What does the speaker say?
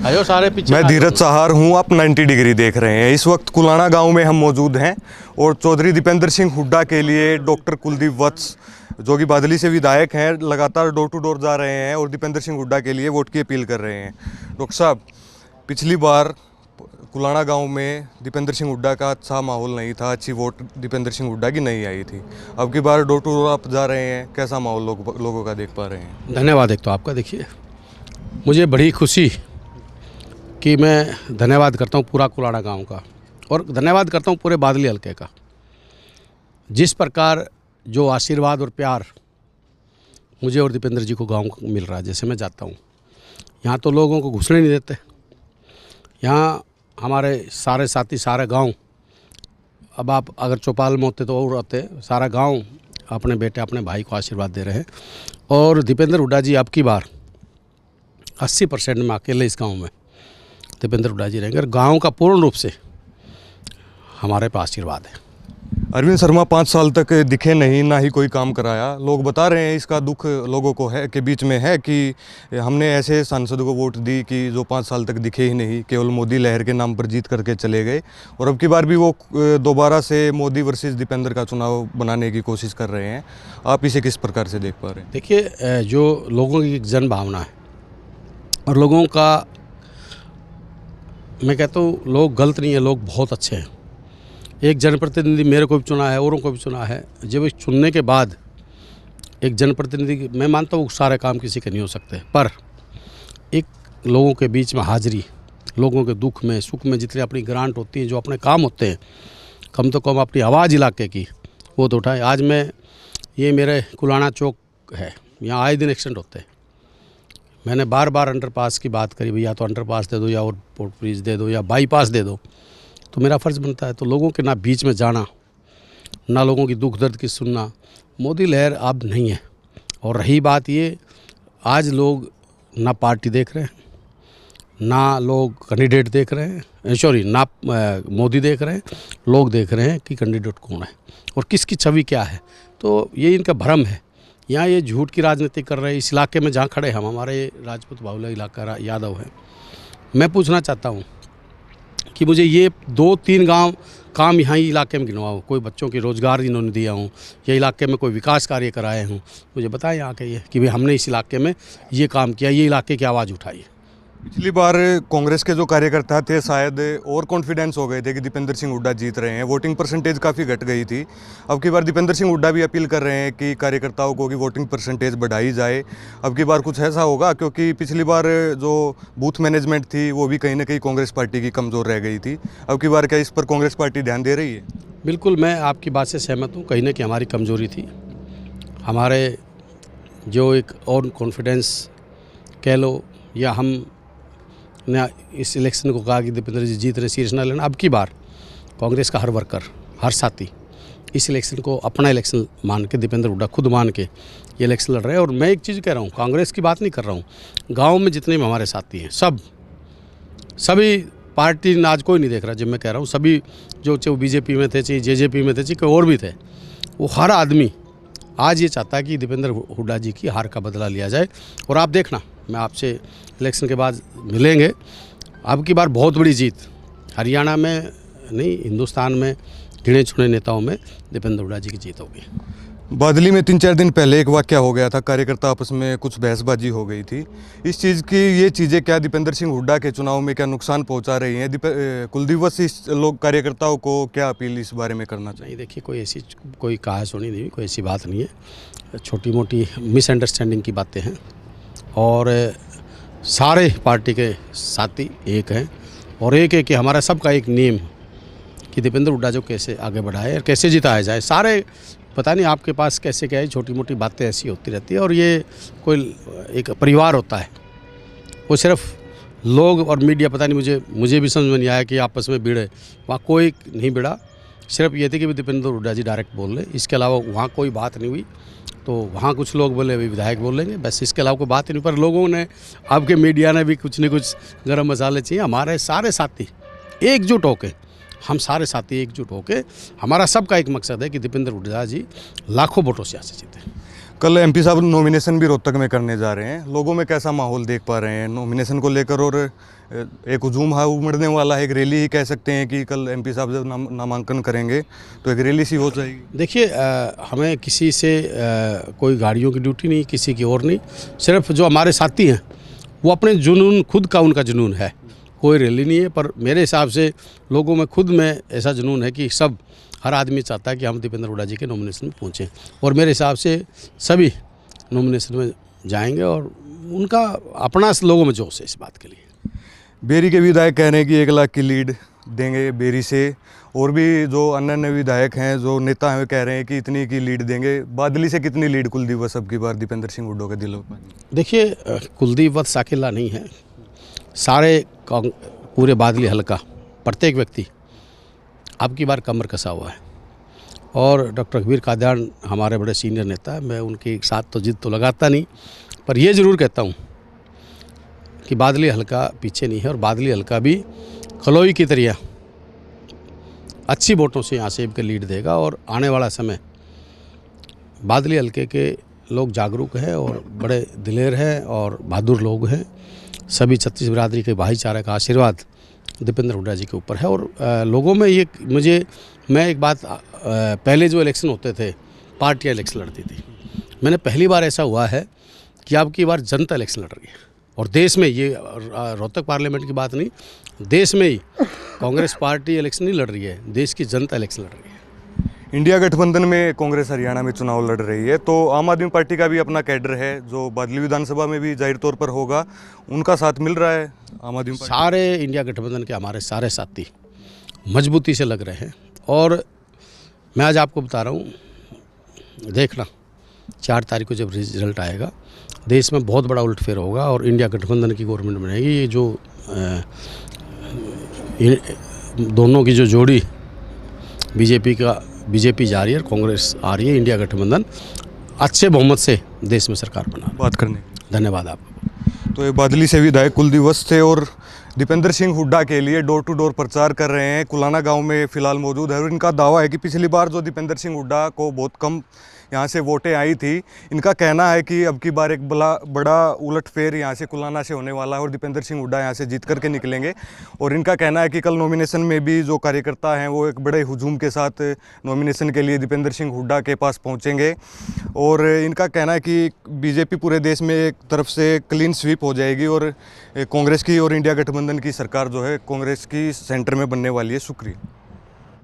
आयो सारे पीछे। मैं धीरज सहार हूँ, आप 90 डिग्री देख रहे हैं। इस वक्त कुलाणा गांव में हम मौजूद हैं और चौधरी दीपेंद्र सिंह हुड्डा के लिए डॉक्टर कुलदीप वत्स, जो कि बादली से विधायक हैं, लगातार डोर टू डोर जा रहे हैं और दीपेंद्र सिंह हुड्डा के लिए वोट की अपील कर रहे हैं। डॉक्टर साहब, पिछली बार कुलाणा गांव में दीपेंद्र सिंह हुड्डा का अच्छा माहौल नहीं था, अच्छी वोट दीपेंद्र सिंह हुड्डा की नहीं आई थी। अब की बार डोर टू डोर आप जा रहे हैं, कैसा माहौल लोगों का देख पा रहे हैं? धन्यवाद। एक तो आपका देखिए, मुझे बड़ी खुशी कि मैं धन्यवाद करता हूँ पूरा कुलाणा गांव का और धन्यवाद करता हूँ पूरे बादली हल्के का। जिस प्रकार जो आशीर्वाद और प्यार मुझे और दीपेंद्र जी को गांव को मिल रहा है, जैसे मैं जाता हूँ यहाँ तो लोगों को घुसने नहीं देते। यहाँ हमारे सारे साथी, सारे गांव, अब आप अगर चौपाल में होते तो और रहते, सारा गांव अपने बेटे अपने भाई को आशीर्वाद दे रहे हैं। और दीपेंद्र हुड्डा जी अब की बार 80% में अकेले इस गांव में दीपेंद्र हुड्डा जी रहेंगे और गांव का पूर्ण रूप से हमारे पास आशीर्वाद है। अरविंद शर्मा 5 साल तक दिखे नहीं, ना ही कोई काम कराया। लोग बता रहे हैं इसका दुख लोगों को है के बीच में है कि हमने ऐसे सांसद को वोट दी कि जो 5 साल तक दिखे ही नहीं, केवल मोदी लहर के नाम पर जीत करके चले गए। और अब की बार भी वो दोबारा से मोदी वर्सेस दीपेंद्र का चुनाव बनाने की कोशिश कर रहे हैं। आप इसे किस प्रकार से देख पा रहे हैं? देखिए, जो लोगों की जन भावना है और लोगों का, मैं कहता हूँ लोग गलत नहीं है, लोग बहुत अच्छे हैं। एक जनप्रतिनिधि मेरे को भी चुना है, औरों को भी चुना है। जब इस चुनने के बाद एक जनप्रतिनिधि, मैं मानता हूँ सारे काम किसी के नहीं हो सकते, पर एक लोगों के बीच में हाजिरी, लोगों के दुख में सुख में जितनी अपनी ग्रांट होती है, जो अपने काम होते हैं, कम तो कम अपनी आवाज़ इलाके की वो तो उठाए। आज मैं, ये मेरे कुलाणा चौक है, यहाँ आए दिन एक्सीडेंट होते हैं। मैंने बार बार अंडरपास की बात करी, भैया तो अंडरपास दे दो या और ब्रिज दे दो या बाईपास दे दो, तो मेरा फ़र्ज़ बनता है। तो लोगों के ना बीच में जाना, ना लोगों की दुख दर्द की सुनना, मोदी लहर अब नहीं है। और रही बात ये, आज लोग ना पार्टी देख रहे हैं, ना लोग कैंडिडेट देख रहे हैं, सॉरी ना मोदी देख रहे हैं, लोग देख रहे हैं कि कैंडिडेट कौन है और किसकी छवि क्या है। तो ये इनका भ्रम है। यहाँ ये झूठ की राजनीति कर रहे हैं। इस इलाके में जहाँ खड़े हम, हमारे राजपूत बाहुल्य इलाका यादव है। मैं पूछना चाहता हूँ कि मुझे ये 2-3 गांव काम यहाँ ही इलाके में गिनवाओ, कोई बच्चों की रोज़गार इन्होंने दिया हूँ या इलाके में कोई विकास कार्य कराए हूँ, मुझे बताएं यहाँ के ये कि भाई हमने इस इलाके में ये काम किया, ये इलाके की आवाज़ उठाई। पिछली बार कांग्रेस के जो कार्यकर्ता थे शायद और कॉन्फिडेंस हो गए थे कि दीपेंद्र सिंह हुड्डा जीत रहे हैं, वोटिंग परसेंटेज काफ़ी घट गई थी। अब की बार दीपेंद्र सिंह हुड्डा भी अपील कर रहे हैं कि कार्यकर्ताओं को कि वोटिंग परसेंटेज बढ़ाई जाए। अब की बार कुछ ऐसा होगा, क्योंकि पिछली बार जो बूथ मैनेजमेंट थी वो भी कहीं ना कहीं कांग्रेस पार्टी की कमज़ोर रह गई थी। अब की बार क्या इस पर कांग्रेस पार्टी ध्यान दे रही है? बिल्कुल, मैं आपकी बात से सहमत हूँ। कहीं ना कहीं हमारी कमज़ोरी थी, हमारे जो एक और कॉन्फिडेंस कह लो, या हम ने इस इलेक्शन को कहा कि दीपेंद्र जी जीत रहे, सीरियस ना लेना। अब की बार कांग्रेस का हर वर्कर, हर साथी इस इलेक्शन को अपना इलेक्शन मान के, दीपेंद्र हुड्डा खुद मान के ये इलेक्शन लड़ रहे हैं। और मैं एक चीज़ कह रहा हूँ, कांग्रेस की बात नहीं कर रहा हूँ, गांव में जितने भी हमारे साथी हैं, सभी पार्टी आज कोई नहीं देख रहा। जब मैं कह रहा हूँ सभी, जो चाहे बीजेपी में थे, चाहे जेजेपी में थे, चाहे कोई और भी थे, वो हर आदमी आज ये चाहता है कि दीपेंद्र हुड्डा जी की हार का बदला लिया जाए। और आप देखना, मैं आपसे इलेक्शन के बाद मिलेंगे, अब की बार बहुत बड़ी जीत हरियाणा में नहीं, हिंदुस्तान में गिने चुने नेताओं में दीपेंद्र हुड्डा जी की जीत होगी। बादली में 3-4 दिन पहले एक वाकया हो गया था, कार्यकर्ता आपस में कुछ बहसबाजी हो गई थी। इस चीज़ की, ये चीज़ें क्या दीपेंद्र सिंह हुड्डा के चुनाव में क्या नुकसान पहुंचा रही हैं? कुलदीप वत्स इस लोग कार्यकर्ताओं को क्या अपील इस बारे में करना चाहिए? देखिए, कोई ऐसी कोई कहा सुनी नहीं, कोई ऐसी बात नहीं है। छोटी मोटी मिसअंडरस्टैंडिंग की बातें हैं और सारे पार्टी के साथी एक हैं और एक है कि हमारा सबका एक नियम कि दीपेंद्र हुड्डा जो कैसे आगे बढ़ाए और कैसे जिताया जाए। सारे, पता नहीं आपके पास कैसे क्या है, छोटी मोटी बातें ऐसी होती रहती है। और ये कोई एक परिवार होता है, वो सिर्फ लोग और मीडिया, पता नहीं मुझे भी समझ में नहीं आया कि आपस में भिड़े। वहाँ कोई नहीं भिड़ा, सिर्फ ये थी कि दीपेंद्र हुड्डा जी डायरेक्ट बोल रहे, इसके अलावा वहाँ कोई बात नहीं हुई। तो वहाँ कुछ लोग बोले अभी विधायक बोल लेंगे, बस इसके अलावा कोई बात ही नहीं। पर लोगों ने, आपके मीडिया ने भी कुछ न कुछ गर्म मसाले चाहिए। हमारे सारे साथी एकजुट होके, हम सारे साथी एकजुट होके, हमारा सबका एक मकसद है कि दीपेंद्र हुड्डा जी लाखों वोटों से यहाँ से जीते। कल एमपी साहब नॉमिनेशन भी रोहतक में करने जा रहे हैं, लोगों में कैसा माहौल देख पा रहे हैं नॉमिनेशन को लेकर? और एक हुजूम उमड़ने वाला है, एक रैली ही कह सकते हैं कि कल एमपी साहब जब नामांकन करेंगे तो एक रैली सी हो जाएगी। देखिए हमें किसी से कोई गाड़ियों की ड्यूटी नहीं, किसी की और नहीं, सिर्फ जो हमारे साथी हैं वो अपने जुनून, खुद का उनका जुनून है, कोई रैली नहीं है। पर मेरे हिसाब से लोगों में खुद में ऐसा जुनून है कि सब, हर आदमी चाहता है कि हम दीपेंद्र हुड्डा जी के नॉमिनेशन में पहुँचें, और मेरे हिसाब से सभी नॉमिनेशन में जाएंगे और उनका अपना लोगों में जोश है इस बात के लिए। बेरी के विधायक कह रहे हैं कि 1 लाख की लीड देंगे बेरी से, और भी जो अन्य विधायक हैं, जो नेता हैं, वे कह रहे हैं कि इतनी की लीड देंगे। बादली से कितनी लीड कुलदीप वत्स अब की बार दीपेंद्र सिंह हुड्डा के दिलों में? देखिए कुलदीप वत्स अकेला नहीं है, सारे पूरे बादली हल्का प्रत्येक व्यक्ति अब की बार कमर कसा हुआ है। और डॉक्टर कबीर कादियान हमारे बड़े सीनियर नेता है, मैं उनके साथ तो जिद तो लगाता नहीं, पर यह ज़रूर कहता हूँ कि बादली हल्का पीछे नहीं है, और बादली हल्का भी खलोई की तरह अच्छी वोटों से यहाँ से के लीड देगा। और आने वाला समय बादली हल्के के लोग जागरूक हैं और बड़े दिलेर हैं और बहादुर लोग हैं। सभी छत्तीस बिरादरी के भाईचारे का आशीर्वाद दीपेंद्र हुड्डा जी के ऊपर है। और लोगों में ये मैं एक बात, पहले जो इलेक्शन होते थे पार्टियाँ इलेक्शन लड़ती थी, मैंने पहली बार ऐसा हुआ है कि अब की बार जनता इलेक्शन लड़ रही है। और देश में, ये रोहतक पार्लियामेंट की बात नहीं, देश में ही कांग्रेस पार्टी इलेक्शन नहीं लड़ रही है, देश की जनता इलेक्शन लड़ रही है। इंडिया गठबंधन में कांग्रेस हरियाणा में चुनाव लड़ रही है, तो आम आदमी पार्टी का भी अपना कैडर है जो बादली विधानसभा में भी जाहिर तौर पर होगा, उनका साथ मिल रहा है आम आदमी पार्टी? सारे इंडिया गठबंधन के हमारे सारे साथी मजबूती से लग रहे हैं। और मैं आज आपको बता रहा हूँ, देखना 4 तारीख को जब रिजल्ट आएगा, देश में बहुत बड़ा उलटफेर होगा और इंडिया गठबंधन की गवर्नमेंट बनेगी। ये जो दोनों की जो जोड़ी बीजेपी जा रही है, कांग्रेस आ रही है, इंडिया गठबंधन अच्छे बहुमत से देश में सरकार बना। बात करने धन्यवाद आपको। तो ये बादली से विधायक कुलदीप वत्स थे और दीपेंद्र सिंह हुड्डा के लिए डोर टू डोर प्रचार कर रहे हैं। कुलाना गांव में फिलहाल मौजूद है और इनका दावा है कि पिछली बार जो दीपेंद्र सिंह हुड्डा को बहुत कम यहाँ से वोटें आई थी, इनका कहना है कि अब की बार एक बड़ा उलटफेर यहाँ से कुलाना से होने वाला है और दीपेंद्र सिंह हुड्डा यहाँ से जीत करके निकलेंगे। और इनका कहना है कि कल नॉमिनेशन में भी जो कार्यकर्ता हैं वो एक बड़े हुजूम के साथ नॉमिनेशन के लिए दीपेंद्र सिंह हुड्डा के पास पहुँचेंगे। और इनका कहना है कि बीजेपी पूरे देश में एक तरफ से क्लीन स्वीप हो जाएगी और कांग्रेस की और इंडिया गठबंधन की सरकार जो है कांग्रेस की सेंटर में बनने वाली है। शुक्रिया।